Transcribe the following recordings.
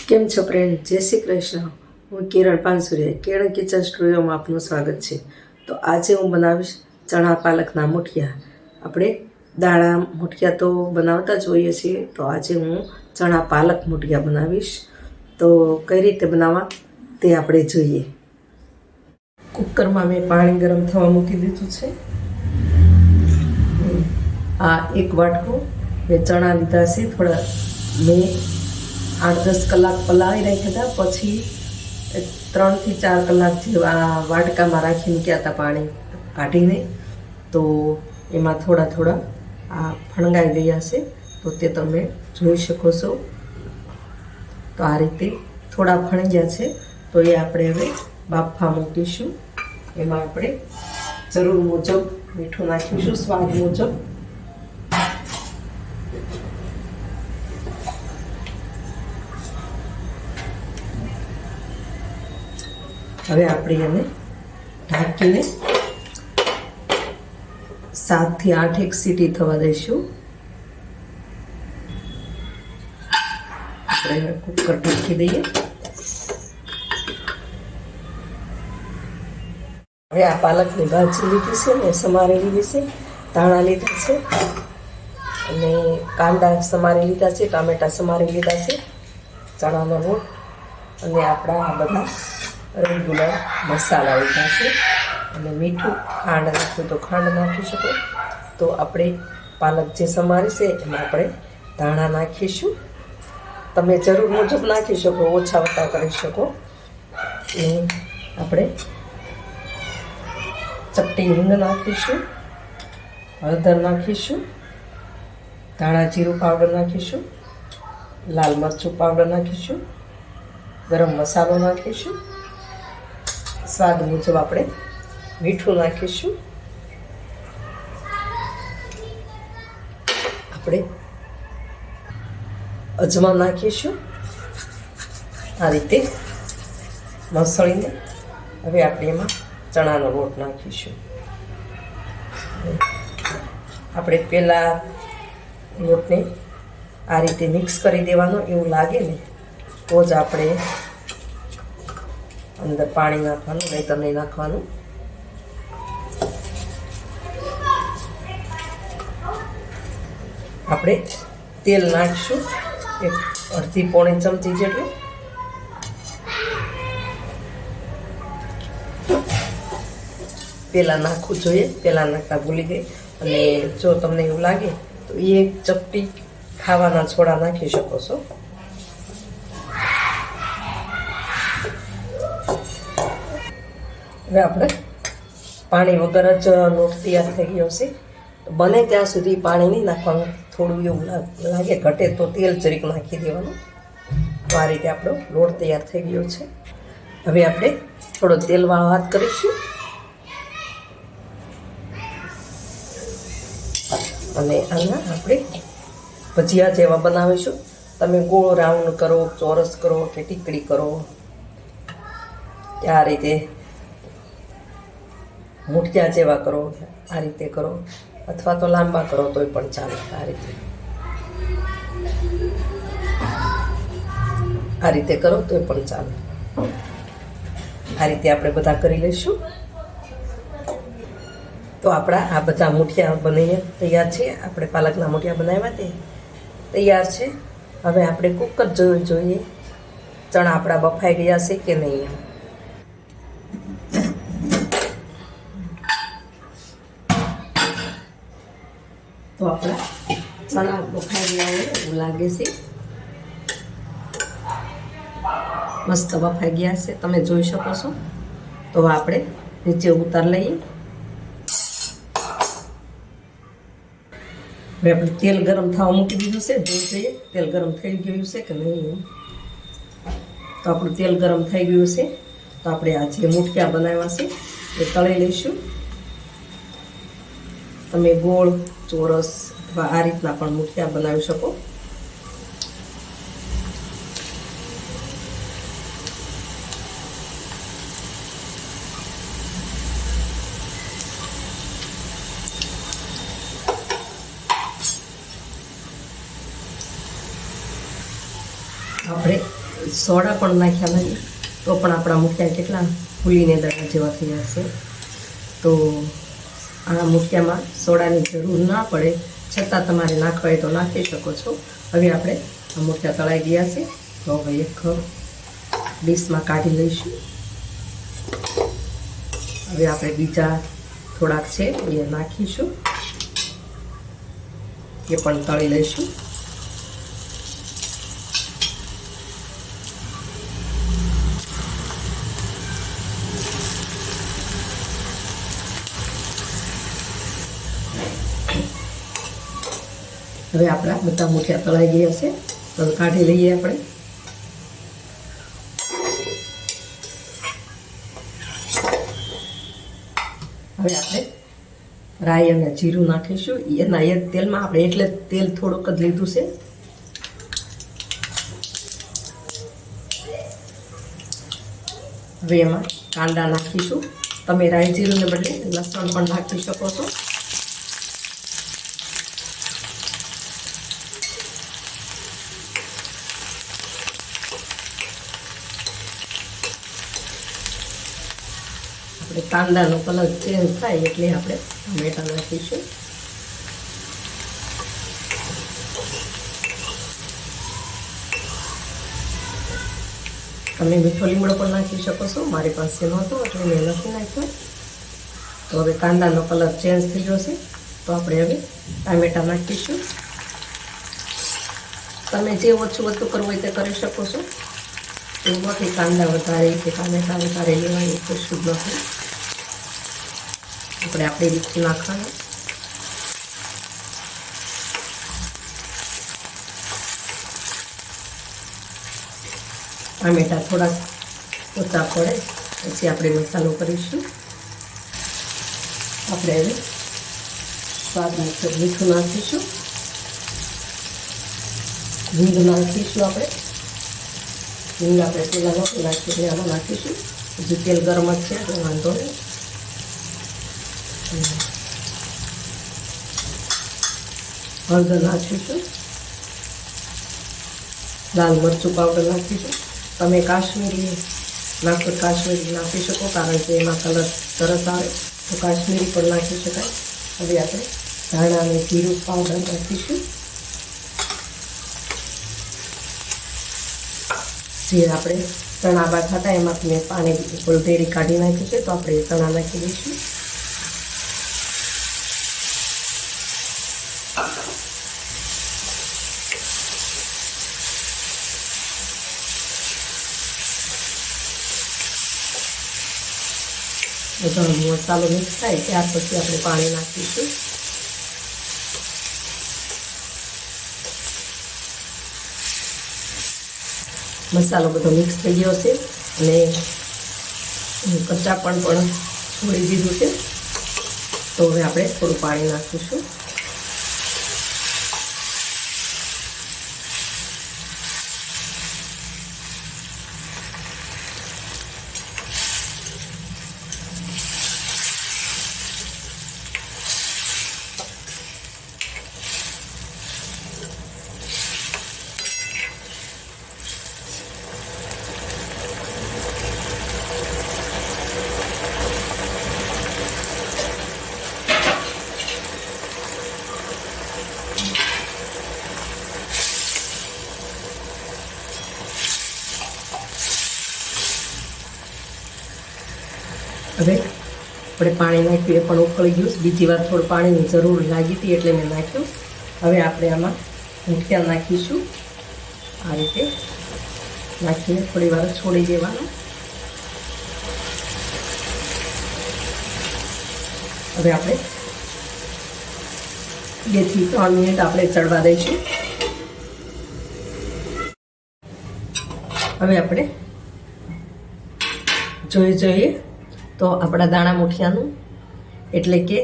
કેમ છો ફ્રેન્ડ? જય શ્રી કૃષ્ણ. હું કિરણ પાનસુરિયા, કિરણ કિચન સ્ટુડિયોમાં આપનું સ્વાગત છે. તો આજે હું બનાવીશ ચણા પાલકના મુઠિયા. આપણે દાણા મુઠિયા તો બનાવતા જ હોઈએ છીએ, તો આજે હું ચણા પાલક મુઠિયા બનાવીશ. તો કઈ રીતે બનાવવા તે આપણે જોઈએ. કુકરમાં મેં પાણી ગરમ થવા મૂકી દીધું છે. આ એક વાટકો મેં ચણા લીધા છે. થોડા મેં 8-10 કલાક પલાળી રાખ્યા હતા, પછી 3 થી 4 કલાક જેવા વાટકામાં રાખી મૂક્યા હતા પાણી કાઢીને. તો એમાં થોડા થોડા આ ફણગાઈ ગયા છે, તો તે તમે જોઈ શકો છો. તો આ રીતે થોડા ફણી ગયા છે, તો એ આપણે હવે બાફવા મૂકીશું. એમાં આપણે જરૂર મુજબ મીઠું નાખીશું, સ્વાદ મુજબ. હવે આપણે એને ઢાંકીને 7 થી 8 એક સીટી થવા દઈશું. આપણે કુકર ઢાંકી દઈએ. હવે આ પાલકની ભાજી લીધી છે ને સમારી લીધી છે, ધાણા લીધા છે અને કાંદા સમારી લીધા છે, ટામેટા સમારી લીધા છે, ચણાનો લોટ અને આપણા આ બધા રેગ્યુલર મસાલા લીધા છે અને મીઠું, ખાંડ નાખ્યું તો ખાંડ નાખી શકો. તો આપણે પાલક જે સમારી છે એમાં આપણે ધાણા નાખીશું. તમે જરૂર મુજબ નાખી શકો, ઓછા વત્તા કરી શકો. અને આપણે ચપટી હિંગ નાખીશું, હળદર નાખીશું, ધાણા જીરું પાવડર નાખીશું, લાલ મરચું પાવડર નાખીશું, ગરમ મસાલો નાખીશું, સ્વાદ મુજબ આપણે મીઠું નાખીશું. આપણે અજમા નાખીશું. આ રીતે મસળીને હવે આપણે એમાં ચણાનો લોટ નાખીશું. આપણે પહેલાં લોટને આ રીતે મિક્સ કરી દેવાનો. એવું લાગે ને તો જ આપણે અંદર પાણી નાખવાનું, નહીં તો નહીં નાખવાનું. આપણે તેલ નાખીશું, 1-1.5 ચમચી જેટલું. પહેલાં નાખવું જોઈએ, પહેલાં નાખતા ભૂલી ગઈ. અને જો તમને એવું લાગે તો એક ચપટી ખાવાના છોડા નાખી શકો છો. હવે આપણે પાણી વગર જ લોટ તૈયાર થઈ ગયો છે. બને ત્યાં સુધી પાણી નહીં નાખવાનું. થોડું એવું લાગે ઘટે તો તેલ જરીક નાખી દેવાનું. તો આ રીતે આપણો લોટ તૈયાર થઈ ગયો છે. હવે આપણે થોડો તેલવાળો હાથ કરીશું અને આના આપણે ભજીયા જેવા બનાવીશું. તમે ગોળ રાઉન્ડ કરો, ચોરસ કરો કે ટીકડી કરો, આ રીતે મુઠિયા જેવા કરો, આ રીતે કરો, અથવા તો લાંબા કરો તોય પણ ચાલે. આ રીતે કરો તોય પણ ચાલે. આ રીતે આપણે બધા કરી લઈશું. તો આપણા આ બધા મુઠિયા બની તૈયાર છે. આપણે પાલકના મુઠિયા બનાવ્યા તે તૈયાર છે. હવે આપણે કુકર જોઈએ ચણા આપણા બફાઈ ગયા છે કે નહીં. તો આપણા ચણા બફાઈ ગયા હોય એવું લાગે છે. મસ્ત બફાઈ ગયા છે, તમે જોઈ શકો છો. તો આપણે નીચે ઉતાર લઈએ. હવે આપણે તેલ ગરમ થવા મૂકી દીધું છે. જોઈ જોઈએ તેલ ગરમ થઈ ગયું છે કે નહીં. તો આપણું તેલ ગરમ થઈ ગયું છે. તો આપણે આ જે મુઠિયા બનાવ્યા છે એ તળી લઈશું. તમે ગોળ, ચોરસ અથવા આ રીતના પણ મુઠિયા બનાવી શકો. આપણે સોડા પણ નાખ્યા નહીં તો પણ આપણા મુઠિયા કેટલા ફૂલીને દડા જેવા થયા છે. તો આ મુઠિયામાં સોડાની જરૂર ના પડે, છતાં તમારે નાખવા હોય તો નાખી શકો છો. હવે આપણે આ મુઠિયા તળાઈ ગયા છે, તો હવે એક ડીશમાં કાઢી લઈશું. હવે આપણે બીજા થોડાક છે એ નાખીશું, એ પણ તળી લઈશું. હવે આપણા બધા મુઠિયા તળાઈ ગયા છે, તો કાઢી લઈએ આપણે. હવે આપણે રાઈ અને જીરું નાખીશું. એના એ તેલમાં આપણે એટલે તેલ થોડુંક જ લીધું છે. હવે એમાં કાંદા નાખીશું. તમે રાઈ જીરુંને બદલે લસણ પણ નાખી શકો છો. કાંદાનો કલર ચેન્જ થાય એટલે આપણે ટમેટા નાખીશું. તમે મીઠો લીમડો પણ નાખી શકો છો, મારી પાસે નહોતો એટલે મેં નથી નાખ્યો. તો હવે કાંદાનો કલર ચેન્જ થઈ ગયો છે, તો આપણે હવે ટામેટા નાખીશું. તમે જે ઓછું વધતું કરવું હોય તે કરી શકો છો. એવું નથી કાંદા વધારે કે ટામેટા વધારે લેવાની કશું જ નથી. આપણે આપણી રીતથી નાખવાનું. ટામેટા થોડાક ઓછા પડે પછી આપણે મસાલો કરીશું. આપણે હવે સ્વાદ મુજબ મીઠું નાખીશું, હિંગ નાખીશું. હિંગ આપણે પહેલાં નહોતું નાખીએ એટલે આમાં નાખીશું. હજુ તેલ ગરમ જ છે તો વાંધો નહીં. હળદર નાખીશું, લાલ મરચું પાવડર નાખીશું. તમે કાશ્મીરી નાખો કાશ્મીરી નાખી શકો, કારણ કે એમાં કલર સરસ આવે તો કાશ્મીરી પણ નાખી શકાય. હવે આપણે ધાણા અને જીરું પાવડર નાખીશું. જે આપણે ચણા બાફા હતા એમાંથી મેં પાણી ઓલરેડી કાઢી નાખ્યું છે, તો આપણે ચણા નાખી દઈશું. બધો મસાલો મિક્સ થાય ત્યાર પછી આપણે પાણી નાખીશું. મસાલો બધો મિક્સ થઈ ગયો છે અને કચ્ચાપણ પણ છોડી દીધું છે, તો હવે આપણે થોડું પાણી નાખીશું. હવે આપણે પાણી નાખ્યું, એ પણ ઉકળી ગયું. બીજી વાર થોડું પાણીની જરૂર લાગી હતી એટલે મેં નાખ્યું. હવે આપણે આમાં મુઠિયા નાખીશું. આ રીતે નાખીને થોડી વાર છોડી દેવાનું. હવે આપણે 2 થી 3 મિનિટ આપણે ચડવા દઈશું. હવે આપણે જોઈએ તો આપણા દાણા મુઠિયાનું એટલે કે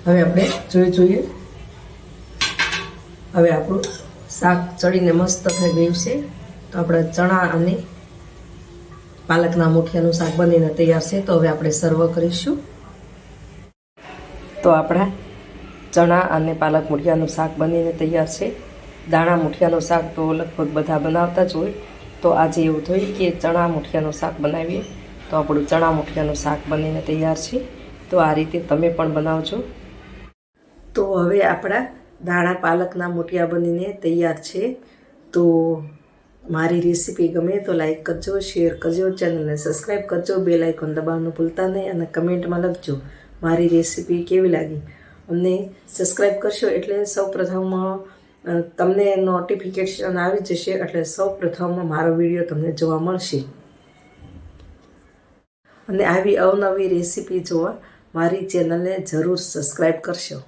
હવે આપણે જોઈએ હવે આપણું શાક ચડીને મસ્ત થઈ ગયું છે. તો આપણા ચણા અને પાલકના મુઠિયાનું શાક બનીને તૈયાર છે. તો હવે આપણે સર્વ કરીશું. તો આપણા ચણા અને પાલક મુઠિયાનું શાક બનીને તૈયાર છે. દાણા મુઠિયાનું શાક તો લગભગ બધા બનાવતા જ હોય, તો આજે એવું થયું કે ચણા મુઠિયાનું શાક બનાવીએ. તો આપણું ચણા મુઠિયાનું શાક બનીને તૈયાર છે. તો આ રીતે તમે પણ બનાવજો. તો હવે આપણા દાણા પાલકના મુઠિયા બનીને તૈયાર છે. તો મારી રેસીપી ગમે તો લાઈક કરજો, શેર કરજો, ચેનલને સબસ્ક્રાઈબ કરજો, બેલ આઇકોન દબાવવાનું ભૂલતા નહીં અને કમેન્ટમાં લખજો મારી રેસીપી કેવી લાગી. અમને સબસ્ક્રાઈબ કરશો એટલે સૌપ્રથમ તમને નોટિફિકેશન આવી જશે, એટલે સૌપ્રથમ મારો વિડીયો તમને જોવા મળશે. અને આવી અવનવી રેસીપી જોવા મારી ચેનલને જરૂર સબસ્ક્રાઈબ કરશો.